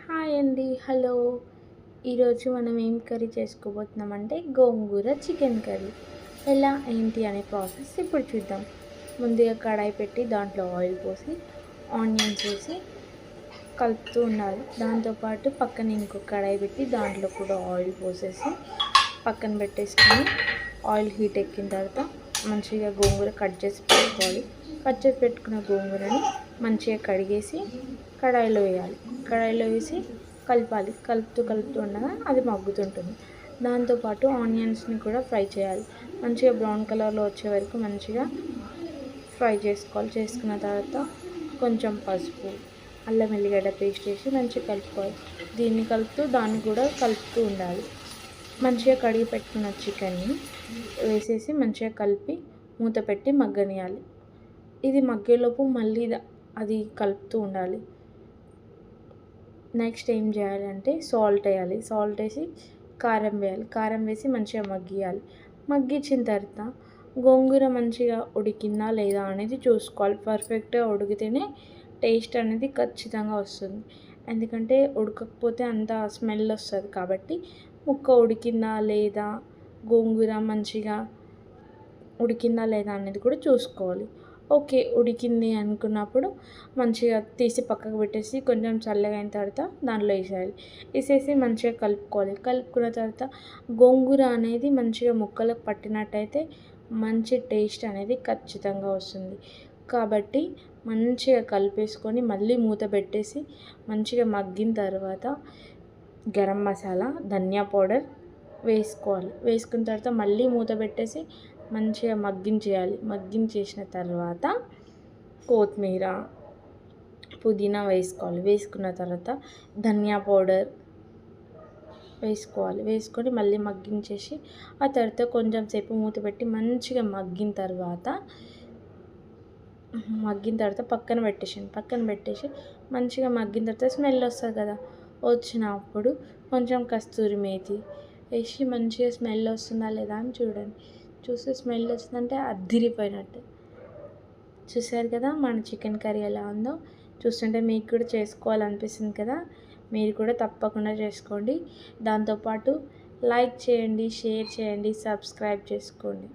Hi అండి. Hello. ఈరోజు మనం ఏం కర్రీ చేసుకోబోతున్నామంటే గోంగూర చికెన్ కర్రీ. ఎలా ఏంటి అనే ప్రాసెస్ ఇప్పుడు చూద్దాం. ముందుగా కడాయి పెట్టి దాంట్లో ఆయిల్ పోసి ఆనియన్స్ వేసి కలుపుతూ ఉండాలి. దాంతోపాటు పక్కన ఇంకొక కడాయి పెట్టి దాంట్లో కూడా ఆయిల్ పోసేసి పక్కన పెట్టేసుకొని ఆయిల్ హీట్ ఎక్కిన తర్వాత మంచిగా గోంగూర కట్ చేసి పెట్టుకోవాలి. కట్ చేసి పెట్టుకున్న గోంగూరని మంచిగా కడిగేసి కడాయిలో వేయాలి. కడాయిలో వేసి కలపాలి. కలుపుతూ ఉండగా అది మగ్గుతుంటుంది. దాంతోపాటు ఆనియన్స్ని కూడా ఫ్రై చేయాలి. మంచిగా బ్రౌన్ కలర్లో వచ్చే వరకు మంచిగా ఫ్రై చేసుకోవాలి. చేసుకున్న తర్వాత కొంచెం పసుపు, అల్లం వెల్లిగడ్డ పేస్ట్ వేసి మంచిగా కలుపుకోవాలి. దీన్ని కలుపుతూ దాన్ని కూడా కలుపుతూ ఉండాలి. మంచిగా కడిగి పెట్టుకున్న చికెన్ని వేసేసి మంచిగా కలిపి మూత పెట్టి మగ్గనియాలి. ఇది మగ్గేలోపు మళ్ళీ అది కలుపుతూ ఉండాలి. నెక్స్ట్ ఏం చేయాలంటే సాల్ట్ వేయాలి. సాల్ట్ వేసి కారం వేయాలి. కారం వేసి మంచిగా మగ్గియాలి. మగ్గించిన తర్వాత గోంగూర మంచిగా ఉడికిందా లేదా అనేది చూసుకోవాలి. పర్ఫెక్ట్గా ఉడికితేనే టేస్ట్ అనేది ఖచ్చితంగా వస్తుంది. ఎందుకంటే ఉడకకపోతే అంత స్మెల్ వస్తుంది. కాబట్టి ముక్క ఉడికిందా లేదా, గోంగూర మంచిగా ఉడికిందా లేదా అనేది కూడా చూసుకోవాలి. ఓకే, ఉడికింది అనుకున్నప్పుడు మంచిగా తీసి పక్కకు పెట్టేసి కొంచెం చల్లగా అయిన తర్వాత దాంట్లో వేసేసి మంచిగా కలుపుకోవాలి. కలుపుకున్న తర్వాత గోంగూర అనేది మంచిగా ముక్కలకు పట్టినట్టయితే మంచి టేస్ట్ అనేది ఖచ్చితంగా వస్తుంది. కాబట్టి మంచిగా కలిపేసుకొని మళ్ళీ మూత పెట్టేసి మంచిగా మగ్గిన తర్వాత గరం మసాలా, ధనియా పౌడర్ వేసుకోవాలి. వేసుకున్న తర్వాత మళ్ళీ మూత పెట్టేసి మంచిగా మగ్గించేయాలి. మగ్గించేసిన తర్వాత కొత్తిమీర, పుదీనా వేసుకోవాలి. వేసుకున్న తర్వాత ధనియా పౌడర్ వేసుకోవాలి. వేసుకొని మళ్ళీ మగ్గించేసి ఆ తర్వాత కొంచెం సేపు మూత పెట్టి మంచిగా మగ్గిన తర్వాత పక్కన పెట్టేసి మంచిగా మగ్గిన తర్వాత స్మెల్ వస్తుంది కదా, వచ్చినప్పుడు కొంచెం కస్తూరి మేతి వేసి మంచిగా స్మెల్ వస్తుందా లేదా అని చూడండి. చూస్తే స్మెల్ వస్తుందంటే అద్దిరిపోయినట్టు. చూసారు కదా మన చికెన్ కర్రీ ఎలా ఉందో. చూస్తుంటే మీకు కూడా చేసుకోవాలనిపిస్తుంది కదా. మీరు కూడా తప్పకుండా చేసుకోండి. దాంతోపాటు లైక్ చేయండి, షేర్ చేయండి, సబ్స్క్రైబ్ చేసుకోండి.